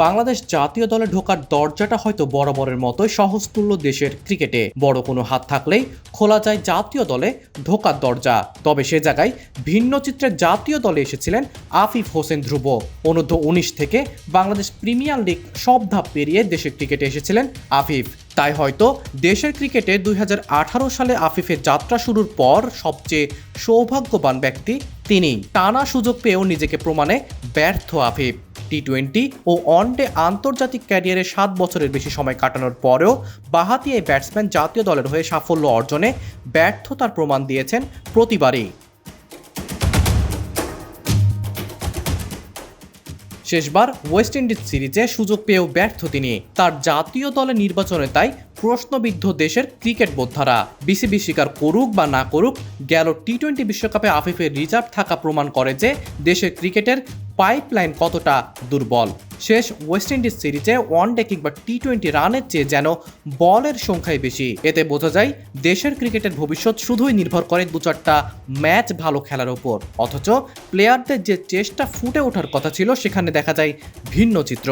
বাংলাদেশ জাতীয় দলে ঢোকার দরজাটা হয়তো বরাবরের মতোই সহজতুল্য দেশের ক্রিকেটে। বড় কোনো হাত থাকলেই খোলা যায় জাতীয় দলে ঢোকার দরজা। তবে সে জায়গায় ভিন্ন চিত্রের জাতীয় দলে এসেছিলেন আফিফ হোসেন ধ্রুব। অনূর্ধ্ব 19 থেকে বাংলাদেশ প্রিমিয়ার লিগ সব ধাপ পেরিয়ে দেশের ক্রিকেটে এসেছিলেন আফিফ। তাই হয়তো দেশের ক্রিকেটে 2018 সালে আফিফের যাত্রা শুরুর পর সবচেয়ে সৌভাগ্যবান ব্যক্তি তিনি। টানা সুযোগ পেয়েও নিজেকে প্রমাণে ব্যর্থ আফিফ। টি-20 ও ওয়ানডে আন্তর্জাতিক ক্যারিয়ারে 7 বছরের বেশি সময় কাটানোর পরেও বাঁহাতি এই ব্যাটসম্যান জাতীয় দলের হয়ে সাফল্য অর্জনে ব্যর্থতার প্রমাণ দিয়েছেন প্রতিবারই। শেষবার ওয়েস্ট ইন্ডিজ সিরিজে সুযোগ পেয়েও ব্যর্থ তিনি। তার জাতীয় দলে নির্বাচনে তাই প্রশ্নবিদ্ধ দেশের ক্রিকেট বোদ্ধারা। বিসিবি স্বীকার করুক বা না করুক, গেল টি-20 বিশ্বকাপে আফিফের রিজার্ভ থাকা প্রমাণ করে যে দেশের ক্রিকেটের পাইপলাইন কতটা দুর্বল। শেষ ওয়েস্ট ইন্ডিজ সিরিজে ওয়ানডে কিংবা টি-20 রানের চেয়ে যেন বলের সংখ্যাই বেশি। এতে বোঝা যায় দেশের ক্রিকেটের ভবিষ্যৎ শুধুই নির্ভর করে 2-4টা ম্যাচ ভালো খেলার উপর। অথচ প্লেয়ারদের যে চেষ্টা ফুটে ওঠার কথা ছিল সেখানে দেখা যায় ভিন্ন চিত্র।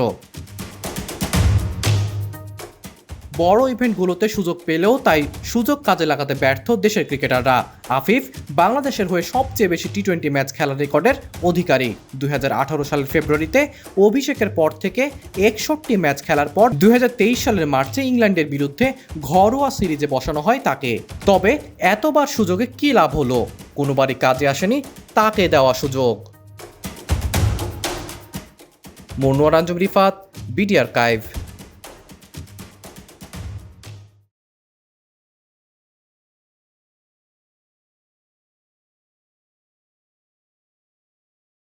বড় ইভেন্টগুলোতে সুযোগ পেলেও তাই সুযোগ কাজে লাগাতে ব্যর্থ দেশের ক্রিকেটাররা। আফিফ বাংলাদেশের হয়ে সবচেয়ে বেশি টি-20 ম্যাচ খেলার রেকর্ডের অধিকারী। 2018 সালের ফেব্রুয়ারিতে অভিষেকের পর থেকে 61 ম্যাচ খেলার পর 2023 সালের মার্চে ইংল্যান্ডের বিরুদ্ধে ঘরোয়া সিরিজে বসানো হয় তাকে। তবে এতবার সুযোগে কী লাভ হলো? কোনোবারই কাজে আসেনি তাকে দেওয়া সুযোগ। Monowar Anjum Rifat, BD archive.